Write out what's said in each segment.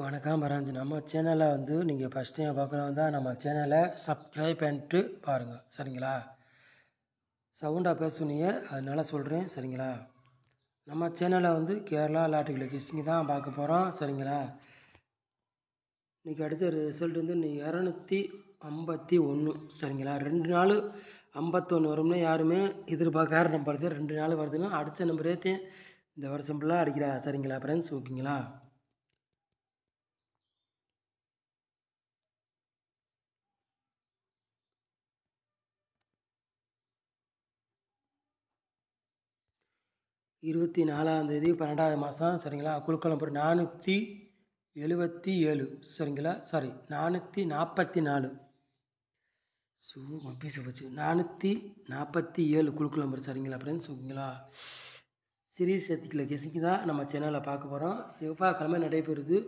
வணக்கம் பராஞ்சி. நம்ம சேனலை நீங்கள் ஃபஸ்ட் டைம் பார்க்குறவங்க தான் நம்ம சேனலை சப்ஸ்கிரைப் பண்ணிட்டு பாருங்கள், சரிங்களா? சவுண்டாக பேசுனீங்க, அதனால சொல்கிறேன், சரிங்களா? நம்ம சேனலை கேரளா லாட்டரியில் கிஸ்டிங் தான் பார்க்க போகிறோம், சரிங்களா? இன்றைக்கி அடுத்த ரிசல்ட் இன்னைக்கு 251, சரிங்களா? 2 நாள் 51 வரும்னு யாருமே எதிர்பார்க்காத நம்பர் தான். 2 நாள் வருதுன்னா அடுத்த நம்பரே இந்த வருஷம் ஃபுல்லாக அடிக்கிறா, சரிங்களா ஃப்ரெண்ட்ஸ்? ஓகேங்களா? இருபத்தி 4ஆந்தேதி 12வது மாதம், சரிங்களா? குழுக்கள் நம்பர் 477, சரிங்களா? சாரி, 444. பேச போச்சு. 447 குழுக்கள் நம்பர், சரிங்களா ஃப்ரெண்ட்ஸ்? ஓகேங்களா? சீரியஸ் எத்திக்கல கெஸிங் தான் நம்ம சேனலில் பார்க்க போகிறோம். செவ்வாய்க்கிழமை நடைபெறுது,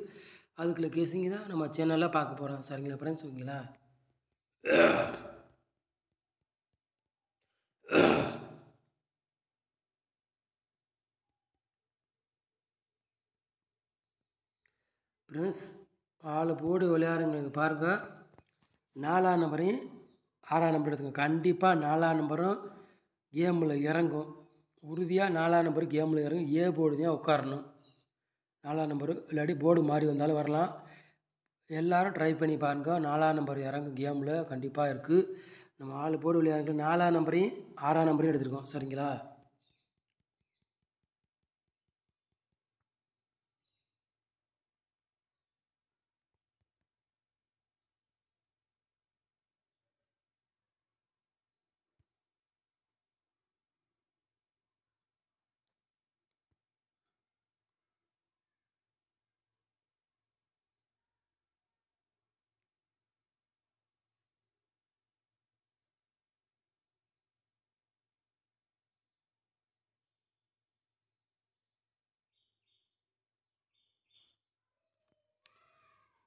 அதுக்குள்ள கெஸிங் தான் நம்ம சேனலில் பார்க்க போகிறோம், சரிங்களா ஃப்ரெண்ட்ஸ்? ஓகேங்களா? ஃப்ரெண்ட்ஸ், 4 போர்டு விளையாடுறவங்களுக்கு பாருங்கள். 4ஆம் நம்பரையும் 6ஆம் நம்பர் எடுத்துங்க. கண்டிப்பாக 4ஆம் நம்பரும் கேமில் இறங்கும். உறுதியாக 4ஆம் நம்பர் கேமில் இறங்கும். ஏ போர்டு தான் உட்காரணும். 4ஆம் நம்பரு இல்லாட்டி போர்டு மாறி வந்தாலும் வரலாம். எல்லோரும் ட்ரை பண்ணி பாருங்க. 4ஆம் நம்பர் இறங்கும் கேமில் கண்டிப்பாக இருக்குது. நம்ம 4 போர்டு விளையாடுங்க. 4ஆம் நம்பரையும் 6ஆம் நம்பரையும் எடுத்துருக்கோம், சரிங்களா?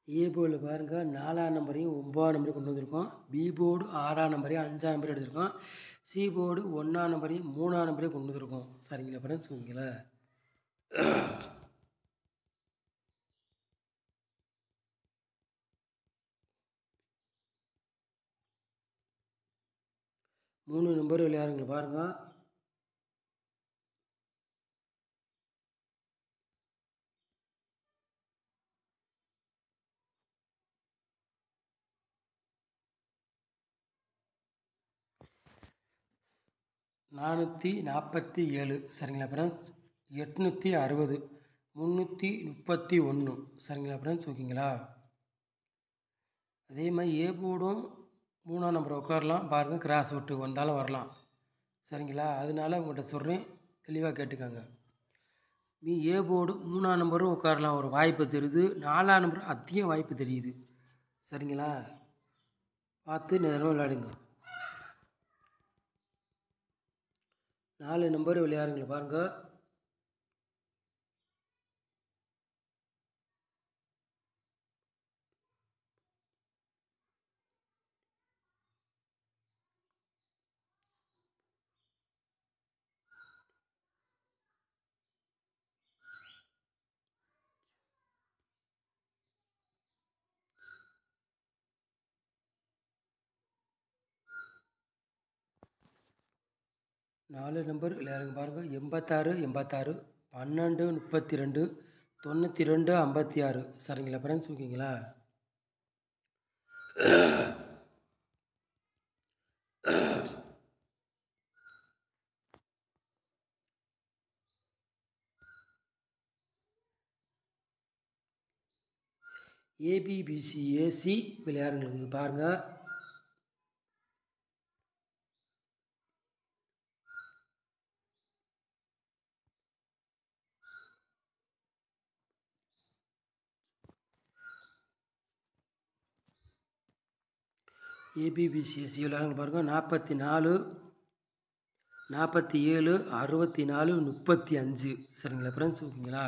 ஏ போர்டில் பாருங்கள், 4ஆம் நம்பரையும் 9ஆம் நம்பரையும் கொண்டு வந்திருக்கோம். பி போர்டு 6ஆம் நம்பரையும் 5ஆம் நம்பரையும் எடுத்திருக்கோம். சி போர்டு 1ஆம் நம்பரையும் 3ஆம் நம்பரையும் கொண்டு வந்திருக்கோம், சரிங்களா ஃப்ரெண்ட்ஸ்? ஓகேங்களா? 3 நம்பர் விளையாடுங்க பாருங்கள். நானூற்றி 47, சரிங்களா ஃப்ரெண்ட்ஸ்? 860, 331, சரிங்களா ஃப்ரெண்ட்ஸ்? ஓகேங்களா? அதே மாதிரி ஏ போர்டும் 3ஆம் நம்பர் உட்காரலாம் பாருங்கள். கிராஸ் விட்டு வந்தாலும் வரலாம், சரிங்களா? அதனால உங்கள்கிட்ட சொல்கிறேன், தெளிவாக கேட்டுக்கோங்க. ஏ போர்டு 3ஆம் நம்பரும் உட்காரலாம், ஒரு வாய்ப்பு தெரியுது. 4ஆம் நம்பரும் அதிகம் வாய்ப்பு தெரியுது, சரிங்களா? பார்த்து நேரம் விளையாடுங்க. 4 நம்பர் விளையாடுங்க பாருங்கள். நாலு நம்பர் விளையாடுங்க பாருங்கள். 86, 86, 12, 32, 92, 56, சரிங்களா ஃப்ரெண்ட்ஸ்? ஓகேங்களா? ஏபிபிசி ஏசி விளையாடுங்களுக்கு பாருங்கள். ஏபிபிசி ஏசி விளையாடுங்க பாருங்கள். 44, 47, 64, 35, சரிங்களா ஃப்ரெண்ட்ஸ்? ஓகேங்களா?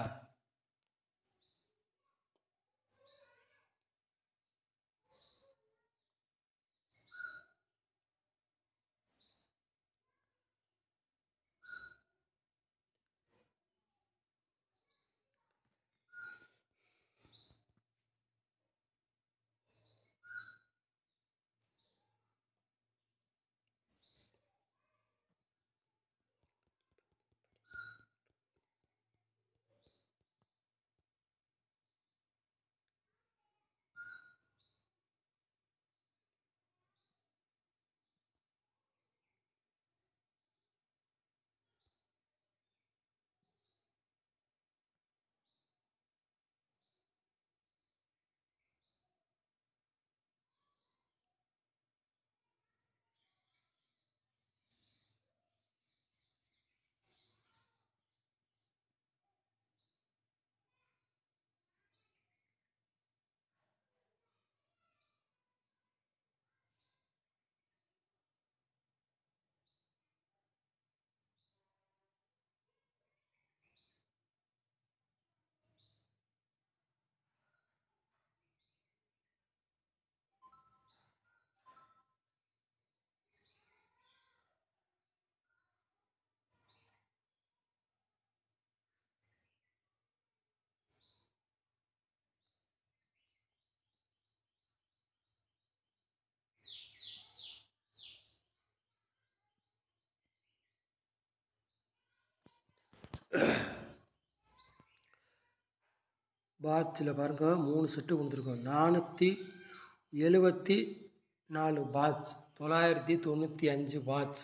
பாட்ஸில் பாருங்கள் 3 செட்டு கொடுத்துருக்கோம். 474 பாட்ஸ், 995 பாட்ஸ்,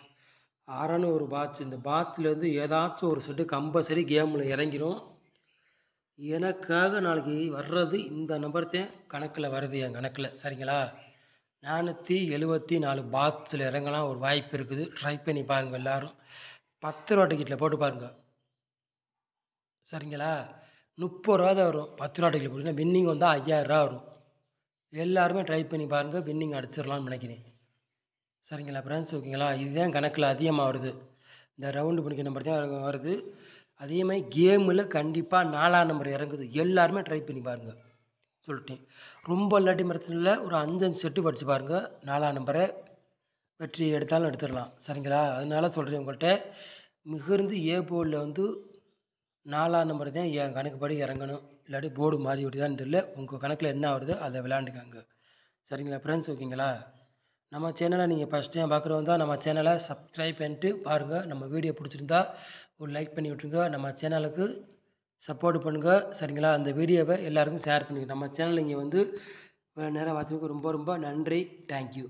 600 பாட்ஸ். இந்த பாட்ஸ்லேருந்து ஏதாச்சும் ஒரு செட்டு கம்பல்சரி கேமில் இறங்கிடும். எனக்காக நாளைக்கு வர்றது இந்த நம்பர் தான் கணக்கில் வருது, என் கணக்கில். சரிங்களா? 474 பாட்ஸில் இறங்கலாம் ஒரு வாய்ப்பு இருக்குது. ட்ரை பண்ணி பாருங்கள் எல்லோரும். 10 ரூபா டிக்கெட்டில் போட்டு பாருங்கள். சரிங்களா? 30 ரூபா தான் வரும். 10 ரூபா டிக்கெட்டில் போட்டிங்கன்னா வின்னிங் வந்தால் 5000 ரூபா வரும். எல்லாருமே ட்ரை பண்ணி பாருங்கள், வின்னிங் அடிச்சிடலான்னு நினைக்கிறேன். சரிங்களா ஃப்ரெண்ட்ஸ்? ஓகேங்களா? இதுதான் கணக்கில் அதிகமாக வருது. இந்த ரவுண்டு பிடிக்கிற நம்பர் தான் வருது. அதே மாதிரி கேமில் கண்டிப்பாக 4ஆம் நம்பர் இறங்குது. எல்லாருமே ட்ரை பண்ணி பாருங்கள் சொல்லிட்டேன். ரொம்ப இல்லாட்டி பிரச்சனை ஒரு 5 செட்டு படித்து பாருங்கள். 4ஆம் நம்பரை வெற்றி எடுத்தாலும் எடுத்துடலாம். சரிங்களா? அதனால சொல்கிறேன் உங்கள்கிட்ட. மிகுந்து ஏ போர்டில் 4ஆம் நம்பர் தான் என் கணக்குப்படி இறங்கணும். இல்லாட்டி போர்டு மாறி விட்டுதான்னு தெரியல. உங்கள் கணக்கில் என்ன வருதோ அதை விளையாண்டுக்காங்க. சரிங்களா ஃப்ரெண்ட்ஸ்? ஓகேங்களா? நம்ம சேனலை நீங்கள் ஃபஸ்ட் டைம் பார்க்குறவங்க தான் நம்ம சேனலை சப்ஸ்கிரைப் பண்ணிட்டு பாருங்கள். நம்ம வீடியோ பிடிச்சிருந்தா ஒரு லைக் பண்ணி விட்ருங்க. நம்ம சேனலுக்கு சப்போர்ட் பண்ணுங்கள். சரிங்களா? அந்த வீடியோவை எல்லாருக்கும் ஷேர் பண்ணுங்கள். நம்ம சேனல் இங்கே நேரம் வாட்சிக்கு ரொம்ப ரொம்ப நன்றி. தேங்க்யூ.